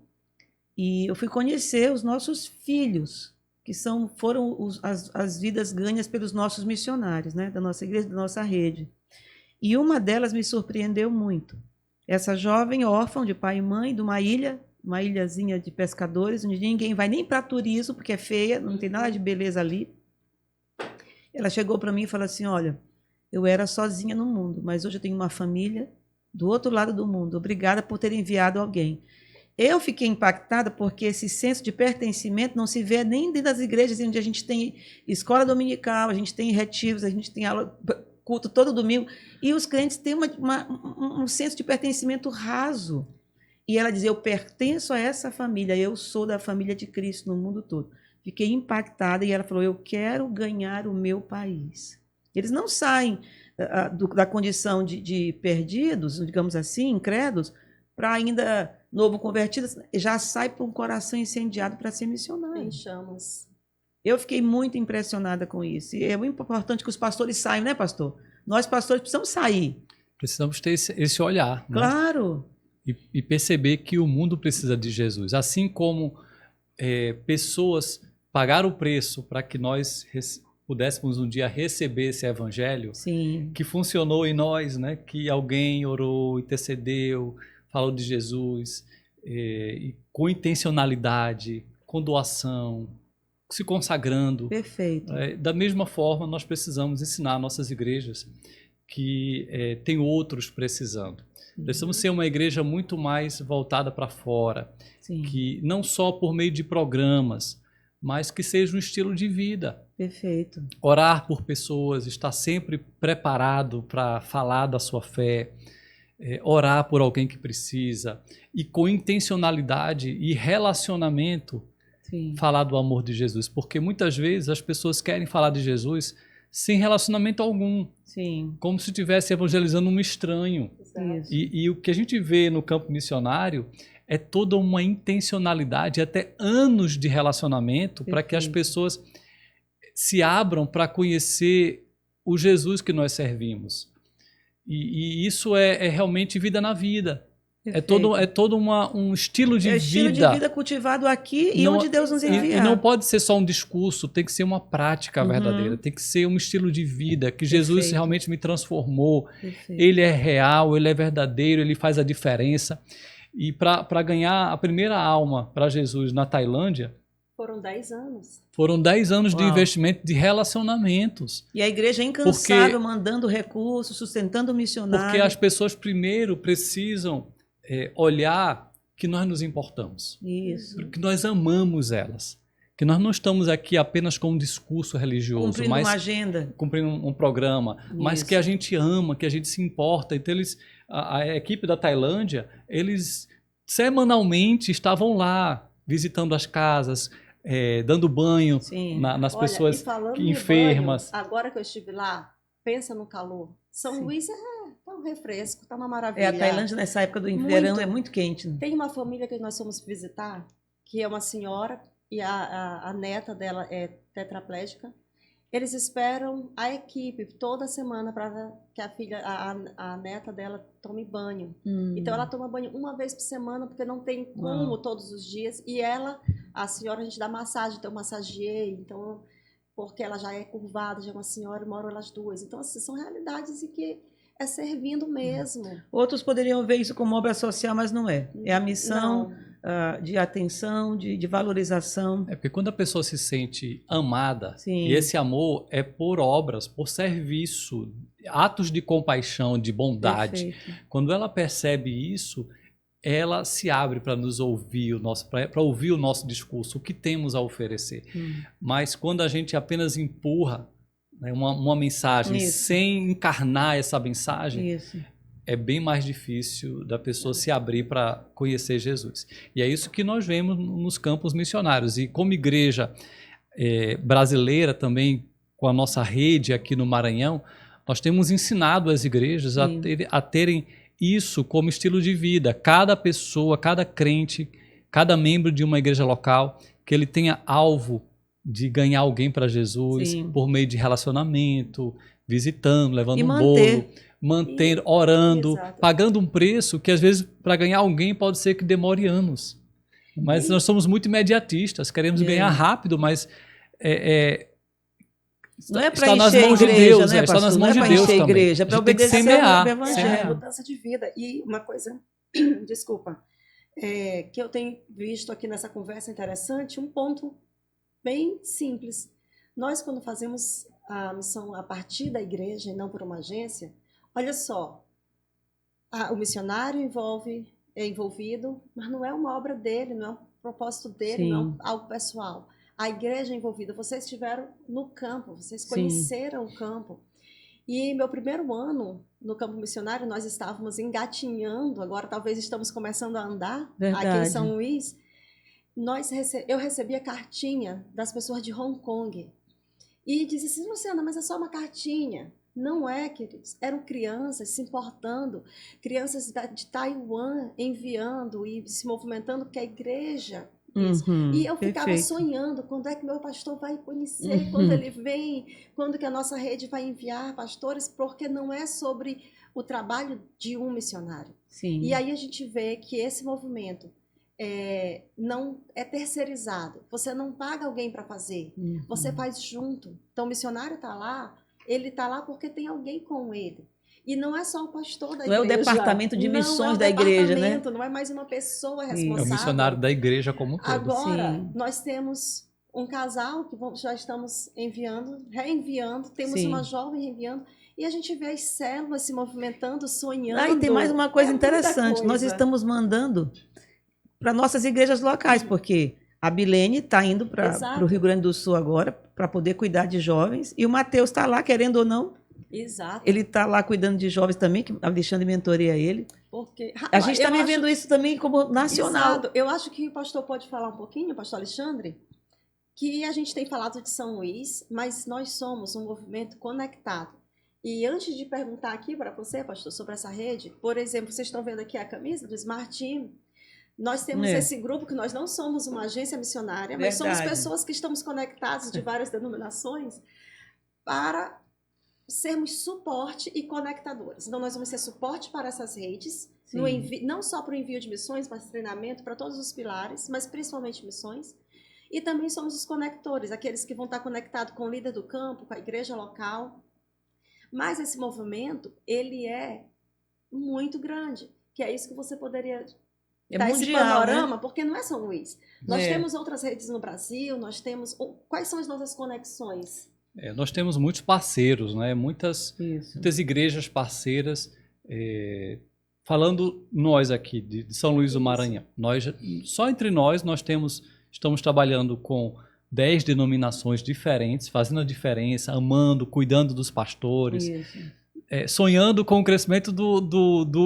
e eu fui conhecer os nossos filhos, que foram as vidas ganhas pelos nossos missionários, né, da nossa igreja, da nossa rede. E uma delas me surpreendeu muito. Essa jovem órfã de pai e mãe, de uma ilhazinha de pescadores, onde ninguém vai nem para turismo, porque é feia, não tem nada de beleza ali. Ela chegou para mim e falou assim, olha, eu era sozinha no mundo, mas hoje eu tenho uma família do outro lado do mundo. Obrigada por ter enviado alguém. Eu fiquei impactada porque esse senso de pertencimento não se vê nem dentro das igrejas onde a gente tem escola dominical, a gente tem retiros, a gente tem aula, culto todo domingo, e os crentes têm um senso de pertencimento raso. E ela dizia, eu pertenço a essa família, eu sou da família de Cristo no mundo todo. Fiquei impactada e ela falou, eu quero ganhar o meu país. Eles não saem da condição de perdidos, digamos assim, incrédulos, para ainda novo convertidos, já sai para um coração incendiado para ser missionário. Em chamas. Eu fiquei muito impressionada com isso. E é muito importante que os pastores saiam, né, pastor? Nós, pastores, precisamos sair. Precisamos ter esse olhar. Claro. Né? E perceber que o mundo precisa de Jesus. Assim como pessoas pagaram o preço para que nós pudéssemos um dia receber esse evangelho Sim. que funcionou em nós, né? Que alguém orou, intercedeu, falou de Jesus, e com intencionalidade, com doação, se consagrando. Perfeito. Da mesma forma, nós precisamos ensinar nossas igrejas que tem outros precisando. Precisamos ser uma igreja muito mais voltada para fora, Sim. que não só por meio de programas, mas que seja um estilo de vida. Perfeito. Orar por pessoas, estar sempre preparado para falar da sua fé, orar por alguém que precisa, e com intencionalidade e relacionamento, Sim. falar do amor de Jesus. Porque muitas vezes as pessoas querem falar de Jesus sem relacionamento algum, Sim. como se estivesse evangelizando um estranho. Isso. E o que a gente vê no campo missionário é toda uma intencionalidade, até anos de relacionamento, para que as pessoas se abram para conhecer o Jesus que nós servimos. E isso é realmente vida na vida. Perfeito. É todo um estilo de vida. Estilo de vida cultivado aqui e Não, onde Deus nos enviar. E não pode ser só um discurso, tem que ser uma prática verdadeira, tem que ser um estilo de vida, que Jesus realmente me transformou. Perfeito. Ele é real, ele é verdadeiro, ele faz a diferença. E para ganhar a primeira alma para Jesus na Tailândia, foram 10 anos. Foram 10 anos de investimento de relacionamentos. E a igreja incansável, mandando recursos, sustentando missionários. Porque as pessoas primeiro precisam olhar que nós nos importamos. Isso. Que nós amamos elas. Que nós não estamos aqui apenas com um discurso religioso. Cumprindo uma agenda. Cumprindo um programa. Mas que a gente ama, que a gente se importa. Então, a equipe da Tailândia, eles semanalmente estavam lá, visitando as casas, dando banho nas pessoas enfermas. Banho, agora que eu estive lá, pensa no calor. São Luís tá um refresco, tá uma maravilha. A Tailândia nessa época do verão é muito quente. Né? Tem uma família que nós fomos visitar, que é uma senhora e a neta dela é tetraplégica. Eles esperam a equipe toda semana para que a neta dela tome banho. Então ela toma banho uma vez por semana, porque não tem como todos os dias. E a senhora, a gente dá massagem, então eu massageei, então, porque ela já é curvada, já é uma senhora, moram elas duas. Então, assim, são realidades em que é servindo mesmo. Outros poderiam ver isso como obra social, mas não é. É a missão de atenção, de valorização. Porque quando a pessoa se sente amada, Sim. E esse amor é por obras, por serviço, atos de compaixão, de bondade. Perfeito. Quando ela percebe isso, ela se abre para nos ouvir, para ouvir o nosso discurso, o que temos a oferecer. Mas quando a gente apenas empurra uma mensagem sem encarnar essa mensagem, é bem mais difícil da pessoa se abrir para conhecer Jesus. E é isso que nós vemos nos campos missionários. E como igreja brasileira também, com a nossa rede aqui no Maranhão, nós temos ensinado as igrejas a terem isso como estilo de vida. Cada pessoa, cada crente, cada membro de uma igreja local, que ele tenha alvo de ganhar alguém para Jesus por meio de relacionamento, visitando, levando um bolo, mantendo, orando, pagando um preço que às vezes para ganhar alguém pode ser que demore anos. Mas nós somos muito imediatistas, queremos ganhar rápido, mas não é para está nas mãos de Deus, está nas mãos de Deus também. Igreja, para obedecer semear, o evangelho. É mudança de vida. E uma coisa, desculpa, que eu tenho visto aqui nessa conversa interessante, um ponto bem simples. Nós, quando fazemos a missão a partir da igreja e não por uma agência, olha só, o missionário é envolvido, mas não é uma obra dele, não é um propósito dele, não é algo pessoal. A igreja é envolvida. Vocês estiveram no campo, vocês conheceram o campo. E meu primeiro ano no campo missionário, nós estávamos engatinhando, agora talvez estamos começando a andar aqui em São Luís. Eu recebi a cartinha das pessoas de Hong Kong e dizia assim, Luciana, mas é só uma cartinha. Não é, queridos. Eram crianças se importando, crianças de Taiwan enviando e se movimentando, porque a igreja... E eu ficava sonhando, quando é que meu pastor vai conhecer, quando ele vem, quando que a nossa rede vai enviar pastores, porque não é sobre o trabalho de um missionário. E aí a gente vê que esse movimento não é terceirizado. Você não paga alguém para fazer. Você faz junto. Então, o missionário está lá, ele está lá porque tem alguém com ele. E não é só o pastor da igreja. Não é o departamento de missões da igreja, né? Não é mais uma pessoa É o responsável. missionário da igreja como um todo. Agora, Sim. nós temos um casal que já estamos reenviando, temos Sim. uma jovem reenviando, e a gente vê as células se movimentando, sonhando. E tem mais uma coisa muita interessante. coisa. Nós estamos mandando para nossas igrejas locais, porque a Bilene está indo para Exato. o Rio Grande do Sul agora para poder cuidar de jovens, e o Mateus está lá, querendo ou não, Exato. ele está lá cuidando de jovens também, que a Alexandre mentoreia ele. Porque A gente está eu acho- vivendo isso também como nacional. Exato. Eu acho que o pastor pode falar um pouquinho, pastor Alexandre, que a gente tem falado de São Luís, mas nós somos um movimento conectado. E antes de perguntar aqui para você, pastor, sobre essa rede, por exemplo, vocês estão vendo aqui a camisa do Smart Team. Nós temos esse grupo que nós não somos uma agência missionária, mas somos Verdade. pessoas que estamos conectados de várias denominações para sermos suporte e conectadores. Então, nós vamos ser suporte para essas redes, no não só para o envio de missões, mas treinamento para todos os pilares, mas principalmente missões. E também somos os conectores, aqueles que vão estar conectados com o líder do campo, com a igreja local. Mas esse movimento, ele é muito grande, que é isso que você poderia dar esse mundial, panorama, né? porque não é São Luís. Nós temos outras redes no Brasil, nós temos... Quais são as nossas conexões? Nós temos muitos parceiros, né? Muitas Isso. igrejas parceiras. Falando nós aqui de São Luís do Maranhão, só entre nós estamos trabalhando com 10 denominações diferentes, fazendo a diferença, amando, cuidando dos pastores, Isso. sonhando com o crescimento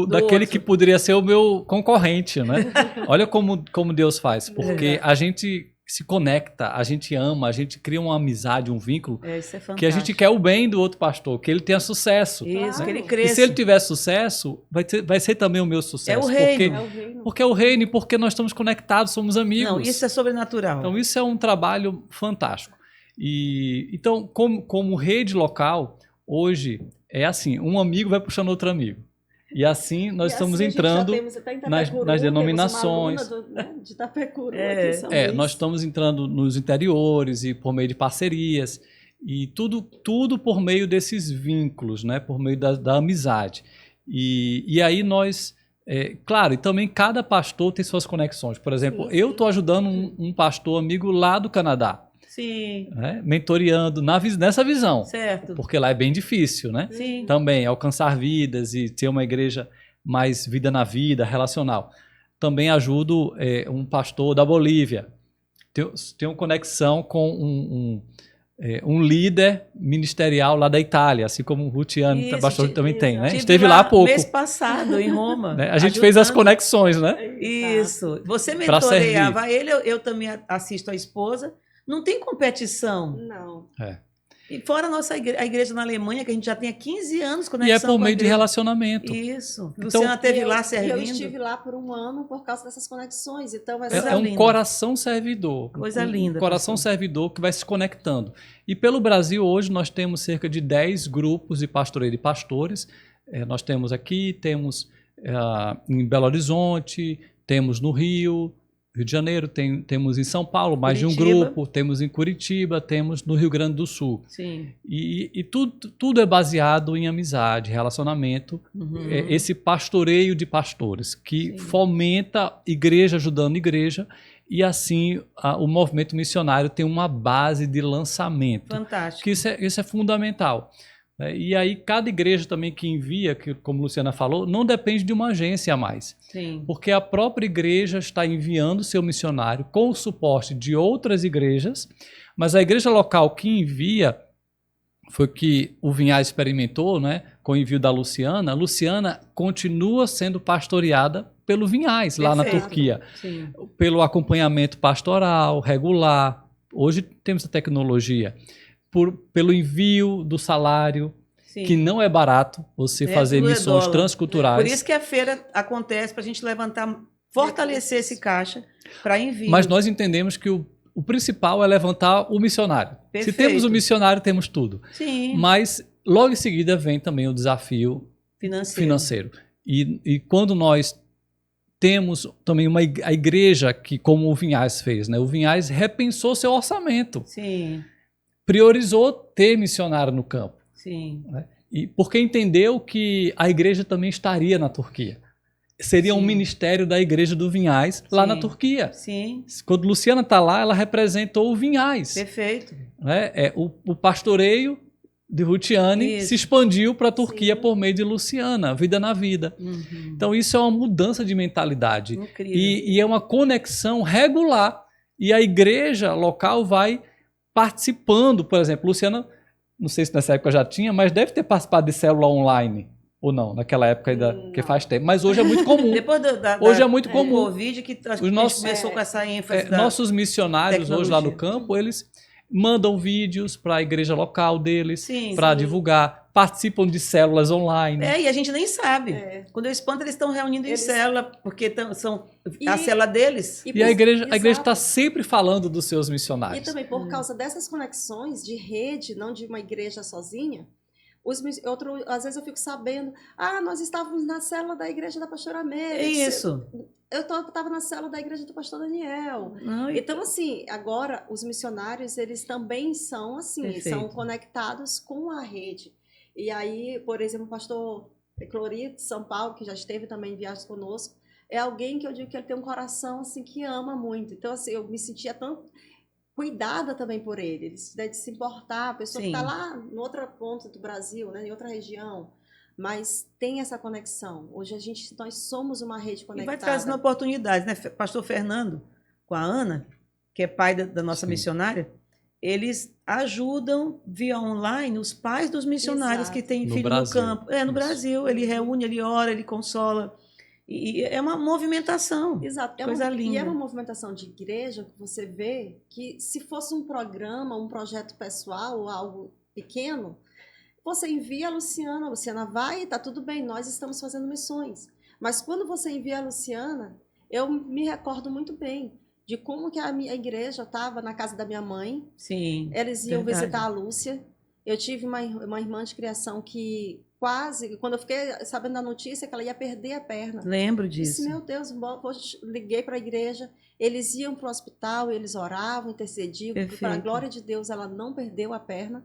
daquele outro. que poderia ser o meu concorrente, né? Olha como Deus faz, porque a gente se conecta, a gente ama, a gente cria uma amizade, um vínculo, Isso é fantástico. que a gente quer o bem do outro pastor, que ele tenha sucesso. Isso, Claro. que ele E cresça. se ele tiver sucesso, vai ser também o meu sucesso. É o reino. É o reino. Porque é o reino e porque nós estamos conectados, somos amigos. Não, isso é sobrenatural. Então, isso é um trabalho fantástico. Então, como rede local, hoje é assim, um amigo vai puxando outro amigo. E assim nós estamos assim, a gente entrando já temos até em nas Itapecuru, temos denominações. uma aluna de Itapecuru aqui em São Luís. Nós estamos entrando nos interiores e por meio de parcerias. E tudo por meio desses vínculos, né? Por meio da amizade. E aí nós... claro, e também cada pastor tem suas conexões. Por exemplo, eu estou ajudando um pastor amigo lá do Canadá. Sim, Né? Mentoreando nessa visão. certo. Porque lá é bem difícil, né? Sim. Também alcançar vidas e ter uma igreja mais vida na vida, relacional. Também ajudo um pastor da Bolívia. Tenho conexão com um líder ministerial lá da Itália, assim como o Rutiano, Isso, pastor também tem, né? Tive Esteve lá há pouco. Mês passado, em Roma. Né? A gente fez as ajudando. conexões, né? Isso. Você Pra mentoreava ele, eu também assisto a esposa. Não tem competição. Não. E fora a igreja na Alemanha, que a gente já tem há 15 anos E conexão é por com a meio de igreja. relacionamento. Isso. Então- Luciana esteve E lá eu servindo. estive lá por um ano por causa dessas conexões. Então, Coisa É um linda. coração servidor. Coisa um linda, coração pastor. servidor que vai se conectando. E pelo Brasil, hoje, nós temos cerca de 10 grupos de pastoreio de pastores. Nós temos aqui, temos em Belo Horizonte, temos no Rio de Janeiro, temos em São Paulo mais de um Curitiba. grupo, temos em Curitiba, temos no Rio Grande do Sul. Sim. E tudo é baseado em amizade, relacionamento, Uhum. esse pastoreio de pastores, que Sim. fomenta igreja ajudando igreja, e assim o movimento missionário tem uma base de lançamento, Fantástico. que isso é fundamental. E aí cada igreja também que envia, que, como a Luciana falou, não depende de uma agência a mais, Sim. porque a própria igreja está enviando seu missionário com o suporte de outras igrejas, mas a igreja local que envia, foi que o Vinhais experimentou, né, com o envio da Luciana. A Luciana continua sendo pastoreada pelo Vinhais, lá na Perfeito. Turquia, Sim. pelo acompanhamento pastoral, regular. Hoje temos a tecnologia. Pelo envio do salário, Sim. que não é barato você fazer tudo é missões dólar. transculturais. Por isso que a feira acontece para a gente levantar, fortalecer esse caixa para envio. Mas nós entendemos que o principal é levantar o missionário. Se Perfeito. temos o missionário, temos tudo. Sim. Mas logo em seguida vem também o desafio Financeiro. financeiro. E quando nós temos também a igreja que, como o Vinhais fez, né? O Vinhais repensou seu orçamento, Sim, priorizou ter missionário no campo, sim. né? E porque entendeu que a igreja também estaria na Turquia. Seria um Sim. ministério da igreja do Vinhais lá Sim. na Turquia. Sim, Quando Luciana está lá, ela representou o Vinhais. perfeito. Né? O pastoreio de Rutiane Isso. se expandiu para a Turquia Sim. por meio de Luciana, Vida na Vida. Uhum. Então isso é uma mudança de mentalidade. Incrível. E é uma conexão regular. E a igreja local vai participando. Por exemplo, Luciana, não sei se nessa época já tinha, mas deve ter participado de célula online. Ou não, naquela época ainda, que faz tempo. Mas hoje é muito comum. Depois Hoje é muito do comum. Covid, que a Os gente nossos- começou com essa ênfase da Nossos missionários hoje lá no tecnologia. campo, eles mandam vídeos para a igreja local deles, Sim. para Sim. divulgar, participam de células online. E a gente nem sabe. É. Quando eu espanto, eles estão reunindo em Eles- célula, porque são a E- célula deles. E a igreja está Exato. sempre falando dos seus E missionários. também por causa dessas conexões de rede, não de uma igreja sozinha, às vezes eu fico sabendo, nós estávamos na célula da igreja da pastora Meire. É isso. Eu estava na célula da igreja do pastor Daniel. Não, Então, assim, agora os missionários, eles também são assim, Perfeito. são conectados com a rede. E aí, por exemplo, o pastor Clori de São Paulo, que já esteve também em viagens conosco, é alguém que eu digo que ele tem um coração assim que ama muito. Então, assim, eu me sentia tão cuidada também por ele, de se importar, a pessoa Sim. que está lá no outro ponto do Brasil, né, em outra região, mas tem essa conexão. Hoje nós somos uma rede e conectada. vai trazendo oportunidades, né? Pastor Fernando, com a Ana, que é pai da nossa Sim. missionária, eles ajudam via online os pais dos missionários Exato. que têm No filho Brasil. no campo. No Isso. Brasil, ele reúne, ele ora, ele consola. E é uma movimentação. Exato. Coisa E linda. é uma movimentação de igreja que você vê que se fosse um programa, um projeto pessoal ou algo pequeno, você envia a Luciana vai e tá tudo bem, nós estamos fazendo missões. Mas quando você envia a Luciana, eu me recordo muito bem de como que a minha igreja estava na casa da minha mãe. Sim. Eles iam Verdade. visitar a Lúcia. Eu tive uma irmã de criação que quase, quando eu fiquei sabendo da notícia que ela ia perder a perna, Lembro disse, disso. meu Deus, liguei para a igreja, eles iam para o hospital, eles oravam, intercediam, Perfeito. para a glória de Deus ela não perdeu a perna,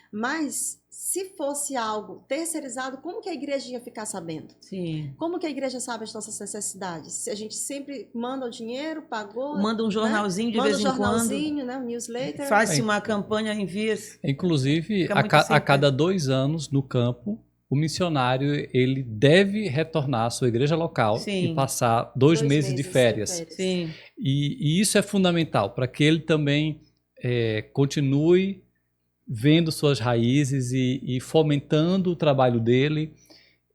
mas se fosse algo terceirizado, como que a igreja ia ficar sabendo? Sim. Como que a igreja sabe as nossas necessidades? Se a gente sempre manda o dinheiro, pagou, Manda um jornalzinho de manda vez um em quando. jornalzinho, né, um newsletter. Faz-se uma campanha, envia. Inclusive, Fica a, muito a simples. cada 2 anos no campo, o missionário ele deve retornar à sua igreja local Sim. e passar 2 meses de férias. Sim. E isso é fundamental para que ele também continue vendo suas raízes e fomentando o trabalho dele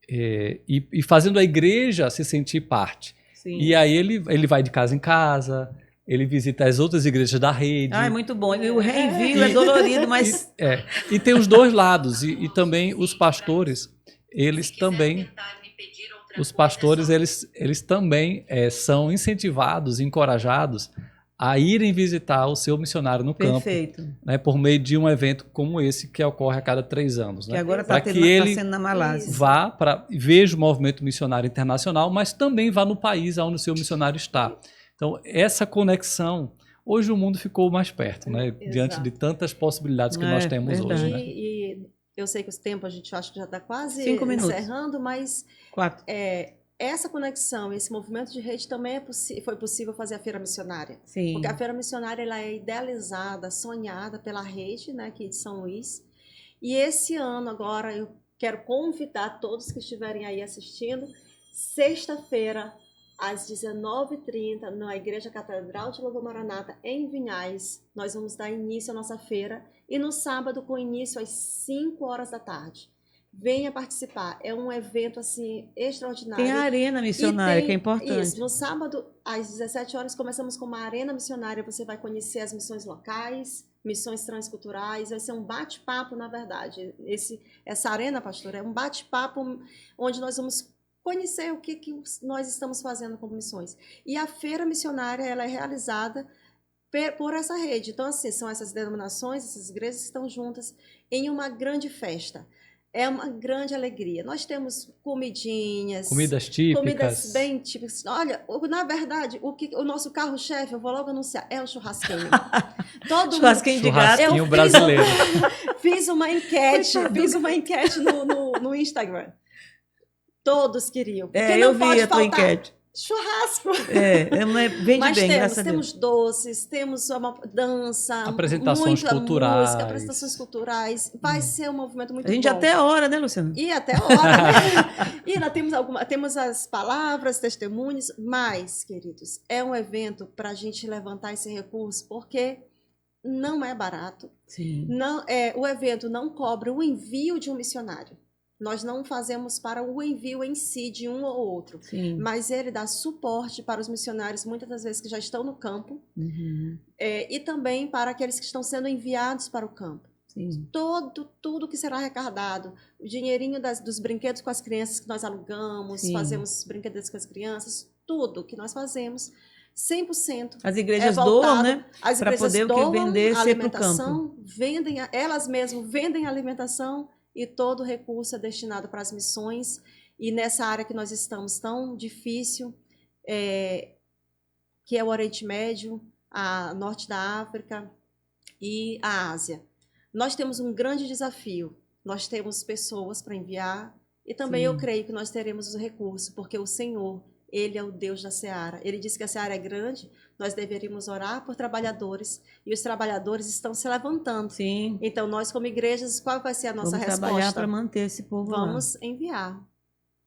e fazendo a igreja se sentir parte. Sim. E aí ele vai de casa em casa, ele visita as outras igrejas da rede. Ah, é muito bom. E o reenvio é dolorido, mas E tem os dois lados. E também os pastores, eles também... Os pastores, eles também são incentivados, encorajados a irem visitar o seu missionário no campo, perfeito. né, por meio de um evento como esse que ocorre a cada 3 anos. Que Né? agora está Para que ele sendo na Malásia. Isso. vá para veja o movimento missionário internacional, mas também vá no país onde o seu missionário está. Então, essa conexão, hoje o mundo ficou mais perto, né? Exato. Diante de tantas possibilidades que nós temos verdade. hoje. Né? E eu sei que os tempos a gente acha que já está quase 5 minutos. encerrando, mas 4. essa conexão, esse movimento de rede também foi possível fazer a Feira Missionária. Sim. Porque a Feira Missionária ela é idealizada, sonhada pela rede, né, aqui de São Luís. E esse ano agora eu quero convidar todos que estiverem aí assistindo, sexta-feira, às 19h30, na Igreja Catedral de Louvor Maranata, em Vinhais, nós vamos dar início à nossa feira. E no sábado, com início às 5 horas da tarde. Venha participar. É um evento assim extraordinário. Tem a arena missionária, que é importante. Isso. No sábado, às 17 horas, começamos com uma arena missionária. Você vai conhecer as missões locais, missões transculturais. Vai ser um bate-papo, na verdade. Essa arena, pastor, é um bate-papo onde nós vamos conhecer o que nós estamos fazendo como missões. E a feira missionária ela é realizada por essa rede. Então, assim, são essas denominações, essas igrejas que estão juntas em uma grande festa. É uma grande alegria. Nós temos comidinhas. Comidas típicas. Comidas bem típicas. Olha, na verdade, o nosso carro-chefe, eu vou logo anunciar, é o churrasquinho. Churrasquinho de gato. Churrasquinho brasileiro. Fiz uma enquete no Instagram. Todos queriam. Eu vi a tua enquete. Churrasco. Vende Mas bem, graças a Deus. temos doces, temos uma dança, apresentações muita culturais. música, apresentações culturais. Vai ser um movimento muito bom. A gente até ora, né, Luciana? E até hora, né? E lá temos as palavras, testemunhos, mas, queridos, é um evento para a gente levantar esse recurso, porque não é barato. Sim. O evento não cobra o envio de um missionário. Nós não fazemos para o envio em si de um ou outro, Sim. mas ele dá suporte para os missionários, muitas das vezes que já estão no campo, e também para aqueles que estão sendo enviados para o campo. Sim. Tudo que será arrecadado, o dinheirinho dos brinquedos com as crianças que nós alugamos, Sim. fazemos brinquedos com as crianças, tudo que nós fazemos, 100%. As igrejas doam, né? As para igrejas poder vender, ser para o alimentação, campo. Elas mesmas vendem a alimentação e todo o recurso é destinado para as missões. E nessa área que nós estamos tão difícil, que é o Oriente Médio, a Norte da África e a Ásia. Nós temos um grande desafio. Nós temos pessoas para enviar e também Sim. eu creio que nós teremos o recurso, porque o Senhor, Ele é o Deus da seara. Ele disse que a seara é grande, nós deveríamos orar por trabalhadores e os trabalhadores estão se levantando. Sim. Então, nós como igrejas, qual vai ser a nossa Vamos resposta? trabalhar para manter esse povo lá. Vamos enviar.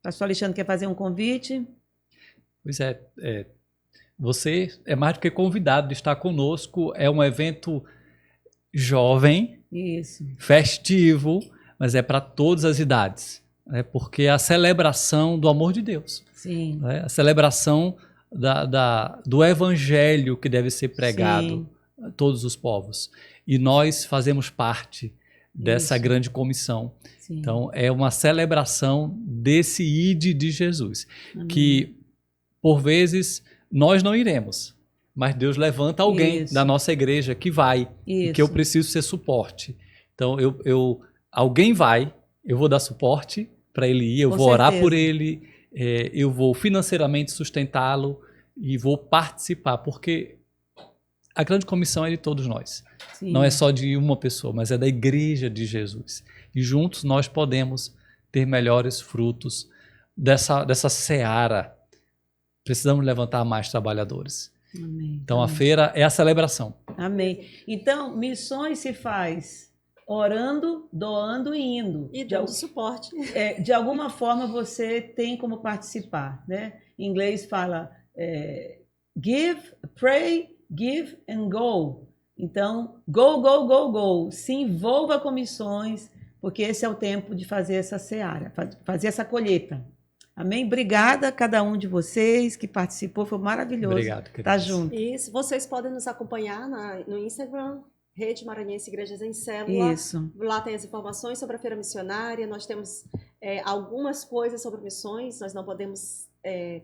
Pastor Alexandre quer fazer um convite? Pois você é mais do que convidado de estar conosco. É um evento jovem, Isso. festivo, mas é para todas as idades. Porque é a celebração do amor de Deus. Sim. A celebração do evangelho que deve ser pregado Sim. a todos os povos. E nós fazemos parte dessa Isso. grande comissão. Sim. Então, é uma celebração desse ide de Jesus. Amém. Que, por vezes, nós não iremos, mas Deus levanta alguém Isso. da nossa igreja que vai, e que eu preciso ser suporte. Então, alguém vai, eu vou dar suporte para ele ir, eu Com vou orar certeza. por ele, eu vou financeiramente sustentá-lo e vou participar, porque a grande comissão é de todos nós. Sim. Não é só de uma pessoa, mas é da igreja de Jesus. E juntos nós podemos ter melhores frutos dessa seara. Precisamos levantar mais trabalhadores. Amém. Então a Amém. feira é a celebração. Amém. Então, missões se faz orando, doando e indo. E dando suporte. De alguma forma você tem como participar, né? Em inglês fala give, pray, give and go. Então, go, go, go, go. Se envolva com missões, porque esse é o tempo de fazer essa seara, fazer essa colheita. Amém? Obrigada a cada um de vocês que participou, foi maravilhoso. Obrigado, queridos. Tá junto. Isso, vocês podem nos acompanhar no Instagram, Rede Maranhense Igrejas em Célula. Isso. Lá tem as informações sobre a feira missionária, nós temos algumas coisas sobre missões, nós não podemos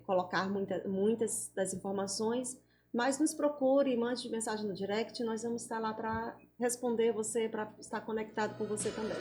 colocar muitas das informações, mas nos procure, mande mensagem no direct, nós vamos estar lá para responder você, para estar conectado com você também.